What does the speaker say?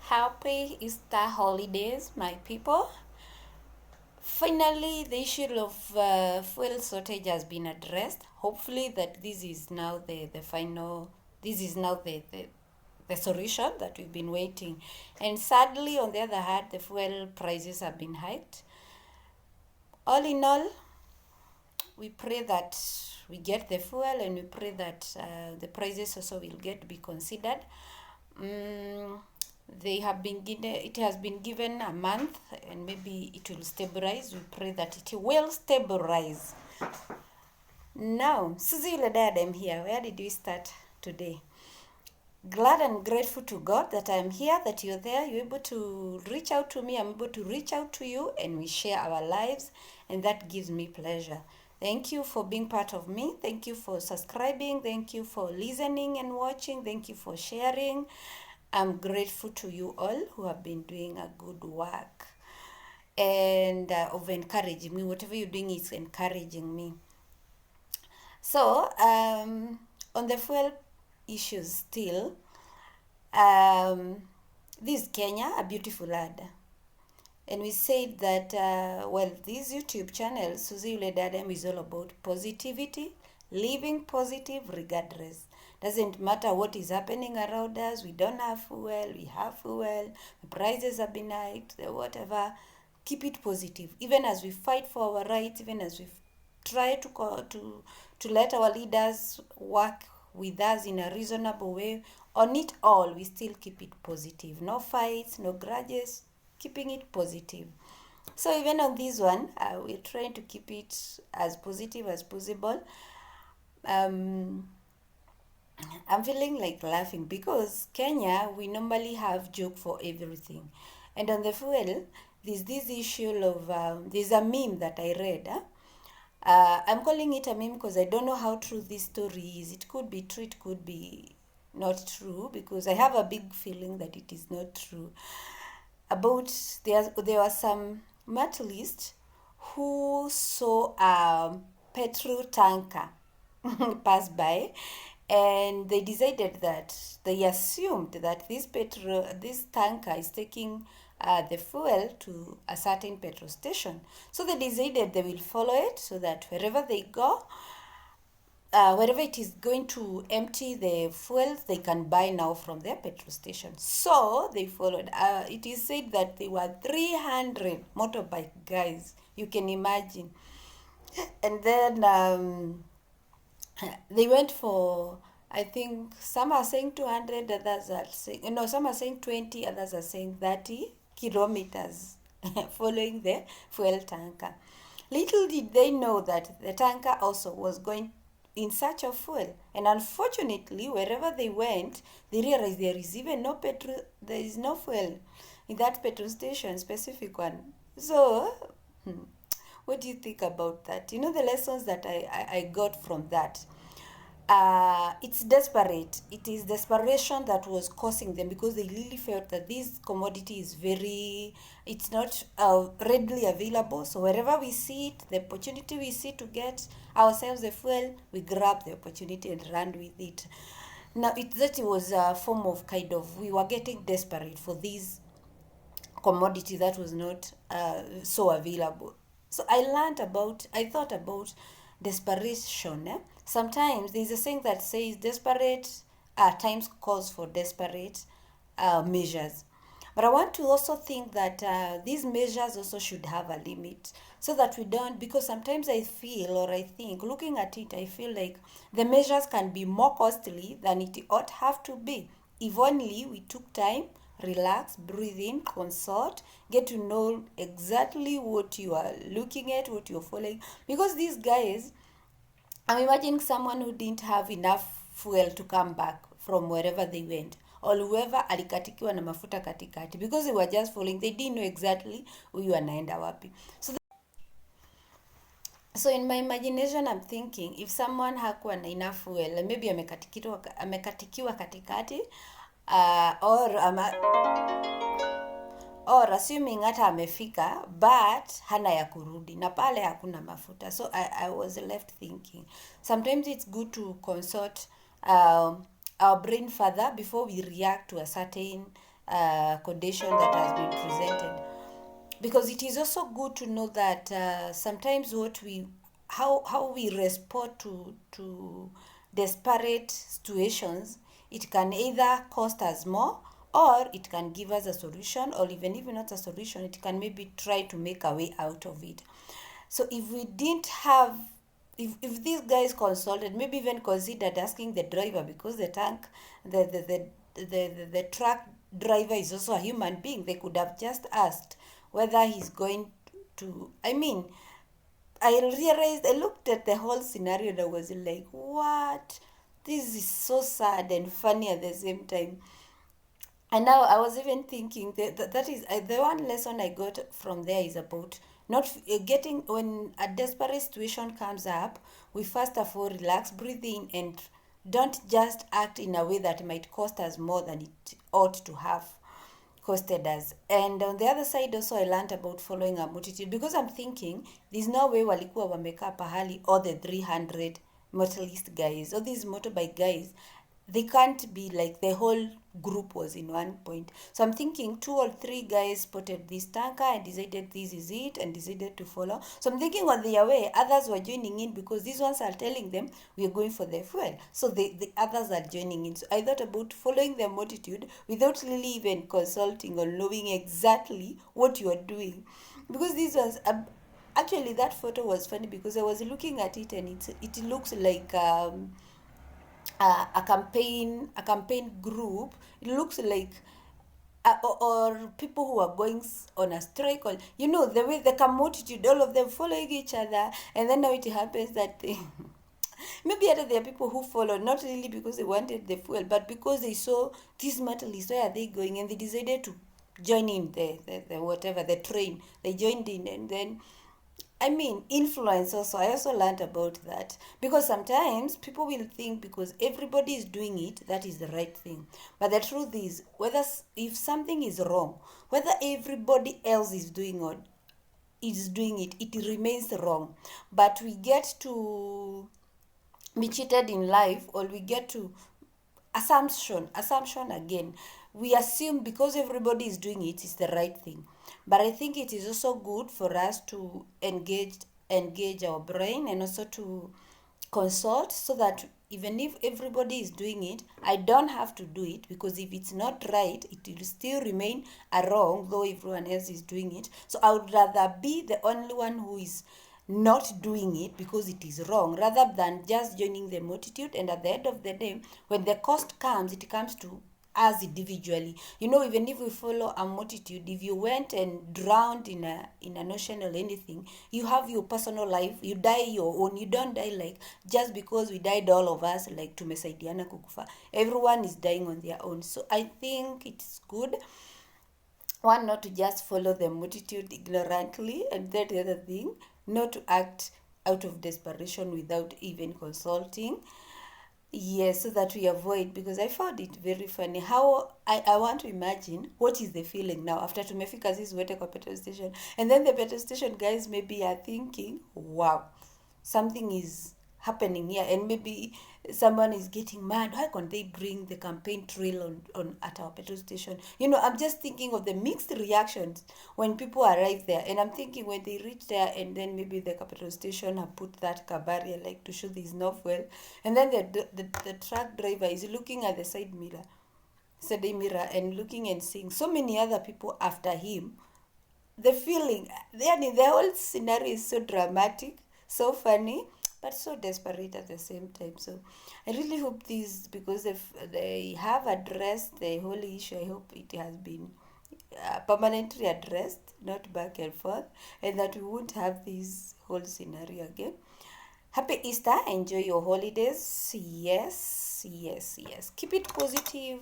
Happy Easter holidays, my people. Finally, the issue of fuel shortage has been addressed. Hopefully, that this is now the final, this is now the solution that we've been waiting. And sadly, on the other hand, the fuel prices have been hiked. All in all, we pray that we get the fuel, and we pray that the prices also will get to be considered. They have been given, it has been given a month, and maybe it will stabilize. We pray that it will stabilize. Now, Suzie Yule Diadem here. Where did we start today? Glad and grateful to God that I'm here, that you're there, you're able to reach out to me, I'm able to reach out to you, and we share our lives, and that gives me pleasure. Thank you for being part of me. Thank you for subscribing. Thank you for listening and watching. Thank you for sharing. I'm grateful to you all who have been doing a good work and of encouraging me. Whatever you're doing is encouraging me. So, on the fuel issues still, this is Kenya, a beautiful land. And we said that, this YouTube channel, Suzie Yule Diadem, is all about positivity, living positive regardless. Doesn't matter what is happening around us. We don't have fuel, we have fuel, the prices have been hiked, whatever. Keep it positive. Even as we fight for our rights, even as we try to let our leaders work with us in a reasonable way, on it all, we still keep it positive. No fights, no grudges, keeping it positive. So even on this one, we're trying to keep it as positive as possible. I'm feeling like laughing because Kenya, we normally have joke for everything. And on the fuel, there's this issue of, there's a meme that I read. I'm calling it a meme because I don't know how true this story is. It could be true, it could be not true, because I have a big feeling that it is not true. There were some motorists who saw a petrol tanker pass by, and they decided that they assumed that this tanker is taking the fuel to a certain petrol station. So they decided they will follow it so that wherever they go, wherever it is going to empty the fuel, they can buy now from their petrol station. So they followed. It is said that there were 300 motorbike guys. You can imagine. And then they went for, I think some are saying 200, others are saying, some are saying 20, others are saying 30 kilometers following the fuel tanker. Little did they know that the tanker also was going in search of fuel. And unfortunately, wherever they went, they realized there is even no petrol, there is no fuel in that petrol station, specific one. So, what do you think about that? You know the lessons that I got from that. It's desperate. It is desperation that was causing them, because they really felt that this commodity is it's not readily available. So wherever we see it, the opportunity we see to get ourselves the fuel, we grab the opportunity and run with it. Now, it was a form of we were getting desperate for this commodity that was not so available. So I thought about desperation. Sometimes there's a saying that says desperate times calls for desperate measures. But I want to also think that these measures also should have a limit, so that we don't, because sometimes I feel, or I think, looking at it, I feel like the measures can be more costly than it ought have to be. If only we took time, relax, breathe in, consult, get to know exactly what you are looking at, what you're following. Because these guys, I'm imagining someone who didn't have enough fuel to come back from wherever they went, or whoever alikatikiwa na mafuta katikati, because they were just following. They didn't know exactly huyu anaenda wapi. So in my imagination, I'm thinking, if someone hakuwa na enough fuel, maybe amekatikiwa katikati, or assuming hata amefika but hana ya kurudi na pale hakuna mafuta. So I was left thinking, sometimes it's good to consult our brain further before we react to a certain condition that has been presented. Because it is also good to know that sometimes what we how we respond to desperate situations, it can either cost us more, or it can give us a solution, or even if not a solution, it can maybe try to make a way out of it. So if we didn't have, if these guys consulted, maybe even considered asking the driver, because the tank the truck driver is also a human being, they could have just asked whether he's going to, I mean, I realized, I looked at the whole scenario and I was like, what? This is so sad and funny at the same time. And now I was even thinking that is the one lesson I got from there is about not getting, when a desperate situation comes up, we first of all relax, breathe in, and don't just act in a way that might cost us more than it ought to have costed us. And on the other side also I learned about following a multitude, because I'm thinking there's no way walikuwa wamekaa pahali all the 300 motorist guys, all these motorbike guys, they can't be like the whole group was in one point. So I'm thinking 2 or 3 guys spotted this tanker and decided this is it and decided to follow. So I'm thinking on their way others were joining in, because these ones are telling them we are going for the fuel, so the others are joining in. So I thought about following the multitude without really even consulting or knowing exactly what you are doing, because this was actually, that photo was funny because I was looking at it and it looks like a campaign group. It looks like or people who are going on a strike, or the way the multitude, all of them following each other, and then now it happens that maybe other there are people who follow not really because they wanted the fuel, but because they saw this metal is, where are they going, and they decided to join in the whatever, the train. They joined in, and then, I mean, influence also. I also learned about that, because sometimes people will think because everybody is doing it, that is the right thing. But the truth is, whether if something is wrong, whether everybody else is doing it, it remains wrong. But we get to be cheated in life, or we get to assumption again. We assume because everybody is doing it, it's the right thing. But I think it is also good for us to engage our brain, and also to consult, so that even if everybody is doing it, I don't have to do it, because if it's not right, it will still remain a wrong, though everyone else is doing it. So I would rather be the only one who is not doing it because it is wrong, rather than just joining the multitude, and at the end of the day, when the cost comes, it comes to us individually. Even if we follow a multitude, if you went and drowned in an ocean or anything, you have your personal life, you die your own. You don't die like just because we died all of us, like tumesaidiana kukufa. Everyone is dying on their own. So I think it's good, one, not to just follow the multitude ignorantly, and then the other thing, not to act out of desperation without even consulting. Yes, so that we avoid, because I found it very funny how I want to imagine what is the feeling now after tumefika sisi wote kwa petrol station, and then the petrol station guys maybe are thinking, wow, something is happening here, and maybe someone is getting mad. Why can't they bring the campaign trail on at our petrol station? I'm just thinking of the mixed reactions when people arrive there, and I'm thinking when they reach there, and then maybe the petrol station have put that car barrier, like to show there's no fuel, and then the truck driver is looking at the side mirror and looking and seeing so many other people after him. The feeling, the whole scenario is so dramatic, so funny, but so desperate at the same time. So I really hope this, because if they have addressed the whole issue, I hope it has been permanently addressed, not back and forth, and that we won't have this whole scenario again. Happy Easter. Enjoy your holidays. Yes, yes, yes. Keep it positive.